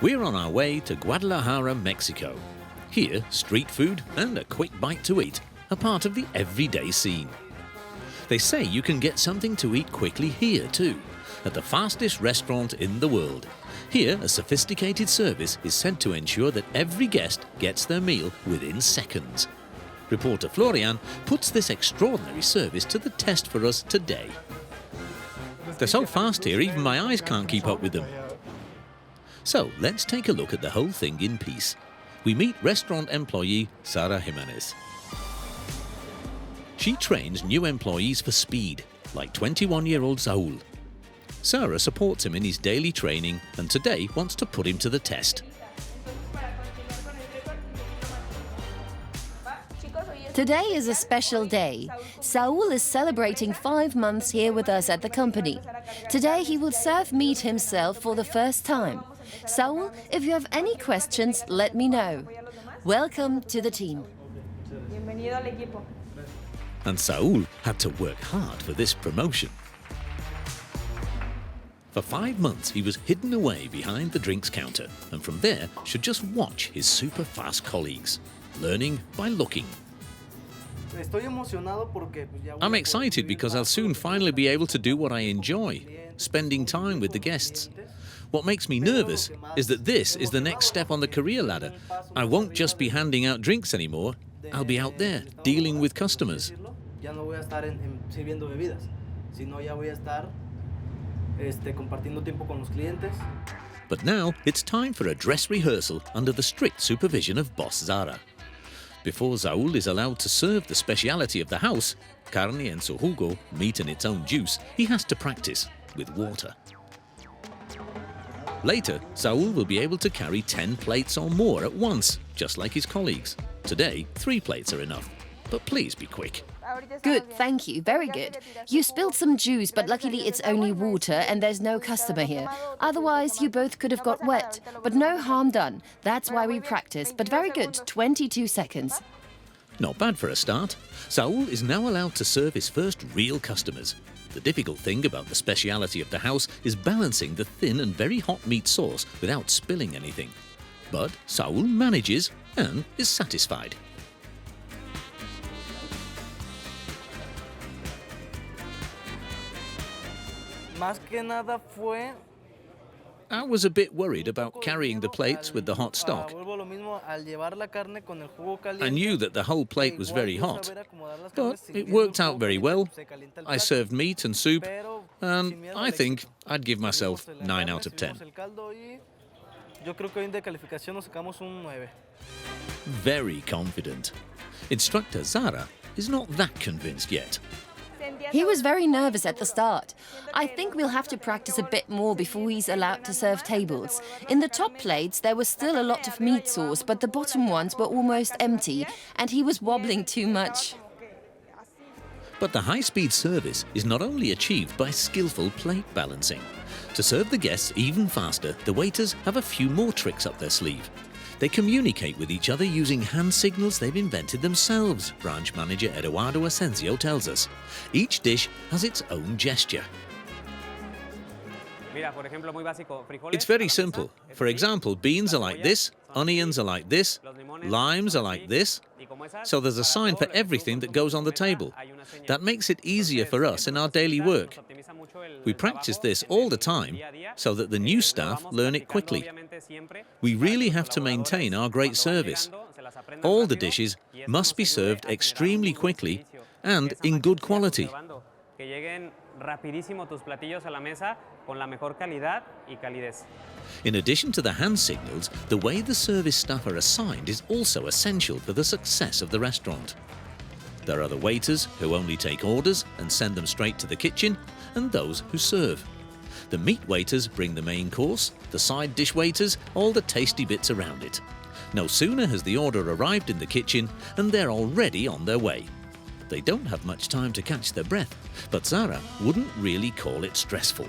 We're on our way to Guadalajara, Mexico. Here, street food and a quick bite to eat are part of the everyday scene. They say you can get something to eat quickly here too, at the fastest restaurant in the world. Here, a sophisticated service is sent to ensure that every guest gets their meal within seconds. Reporter Florian puts this extraordinary service to the test for us today. They're so fast here, even my eyes can't keep up with them. So, let's take a look at the whole thing in peace. We meet restaurant employee Sara Jimenez. She trains new employees for speed, like 21-year-old Saul. Sara supports him in his daily training and today wants to put him to the test. Today is a special day. Saul is celebrating 5 months here with us at the company. Today he will serve meat himself for the first time. Saul, if you have any questions, let me know. Welcome to the team. And Saul had to work hard for this promotion. For 5 months he was hidden away behind the drinks counter and from there should just watch his super fast colleagues, learning by looking. I'm excited because I'll soon finally be able to do what I enjoy, spending time with the guests. What makes me nervous is that this is the next step on the career ladder. I won't just be handing out drinks anymore, I'll be out there dealing with customers. But now it's time for a dress rehearsal under the strict supervision of boss Zara. Before Saul is allowed to serve the speciality of the house, carne en su jugo, meat in its own juice, he has to practice with water. Later, Saul will be able to carry 10 plates or more at once, just like his colleagues. Today, 3 plates are enough, but please be quick. Good, thank you, very good. You spilled some juice, but luckily it's only water and there's no customer here. Otherwise, you both could have got wet, but no harm done. That's why we practice, but very good, 22 seconds. Not bad for a start. Saul is now allowed to serve his first real customers. The difficult thing about the speciality of the house is balancing the thin and very hot meat sauce without spilling anything. But Saul manages and is satisfied. I was a bit worried about carrying the plates with the hot stock. I knew that the whole plate was very hot, but it worked out very well. I served meat and soup, and I think I'd give myself 9 out of 10. Very confident. Instructor Zara is not that convinced yet. He was very nervous at the start. I think we'll have to practice a bit more before he's allowed to serve tables. In the top plates, there was still a lot of meat sauce, but the bottom ones were almost empty, and he was wobbling too much. But the high-speed service is not only achieved by skillful plate balancing. To serve the guests even faster, the waiters have a few more tricks up their sleeve. They communicate with each other using hand signals they've invented themselves, branch manager Eduardo Asensio tells us. Each dish has its own gesture. It's very simple. For example, beans are like this, onions are like this, limes are like this. So there's a sign for everything that goes on the table. That makes it easier for us in our daily work. We practice this all the time so that the new staff learn it quickly. We really have to maintain our great service. All the dishes must be served extremely quickly and in good quality. In addition to the hand signals, the way the service staff are assigned is also essential for the success of the restaurant. There are the waiters who only take orders and send them straight to the kitchen, and those who serve. The meat waiters bring the main course, the side dish waiters all the tasty bits around it. No sooner has the order arrived in the kitchen and they're already on their way. They don't have much time to catch their breath, but Zara wouldn't really call it stressful.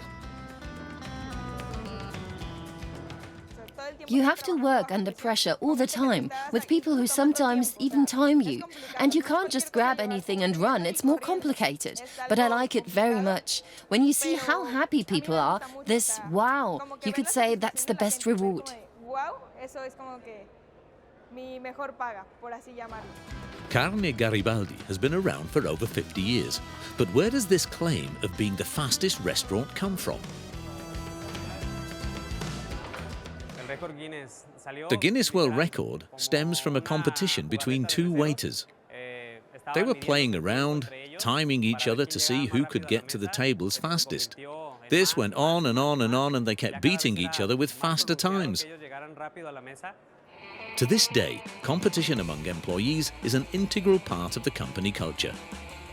You have to work under pressure all the time, with people who sometimes even time you. And you can't just grab anything and run, it's more complicated. But I like it very much. When you see how happy people are, this wow, you could say that's the best reward. Eso es como que mi mejor paga, por así llamarlo. Carne Garibaldi has been around for over 50 years. But where does this claim of being the fastest restaurant come from? The Guinness World Record stems from a competition between two waiters. They were playing around, timing each other to see who could get to the tables fastest. This went on and on and on, and they kept beating each other with faster times. To this day, competition among employees is an integral part of the company culture.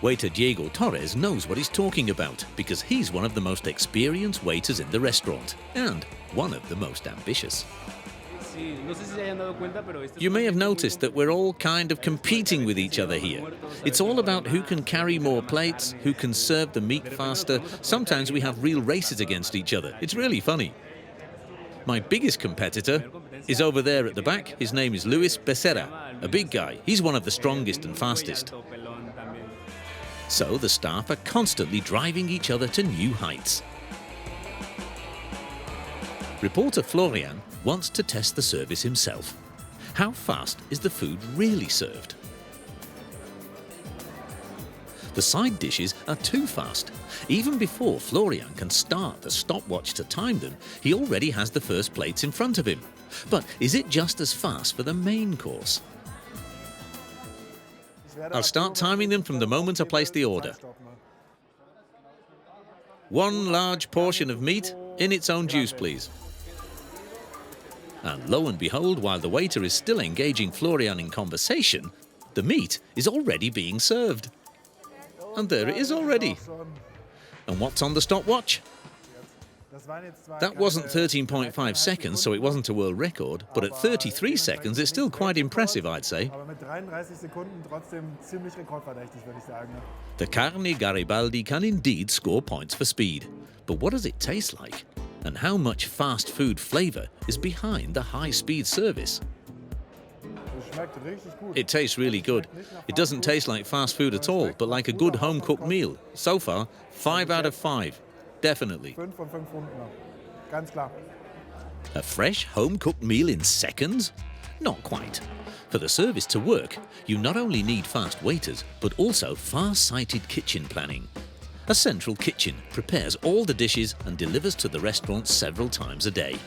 Waiter Diego Torres knows what he's talking about because he's one of the most experienced waiters in the restaurant and one of the most ambitious. You may have noticed that we're all kind of competing with each other here. It's all about who can carry more plates, who can serve the meat faster. Sometimes we have real races against each other. It's really funny. My biggest competitor is over there at the back. His name is Luis Becerra, a big guy. He's one of the strongest and fastest. So the staff are constantly driving each other to new heights. Reporter Florian wants to test the service himself. How fast is the food really served? The side dishes are too fast. Even before Florian can start the stopwatch to time them, he already has the first plates in front of him. But is it just as fast for the main course? I'll start timing them from the moment I place the order. One large portion of meat in its own juice, please. And lo and behold, while the waiter is still engaging Florian in conversation, the meat is already being served. And there it is already. And what's on the stopwatch? That wasn't 13.5 seconds, so it wasn't a world record, but at 33 seconds it's still quite impressive, I'd say. The Carne Garibaldi can indeed score points for speed. But what does it taste like? And how much fast food flavour is behind the high-speed service? It tastes really good. It doesn't taste like fast food at all, but like a good home-cooked meal. So far, 5 out of 5. Definitely. A fresh home-cooked meal in seconds? Not quite. For the service to work, you not only need fast waiters, but also far-sighted kitchen planning. A central kitchen prepares all the dishes and delivers to the restaurant several times a day.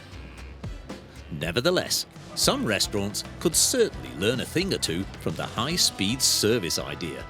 Nevertheless, some restaurants could certainly learn a thing or two from the high-speed service idea.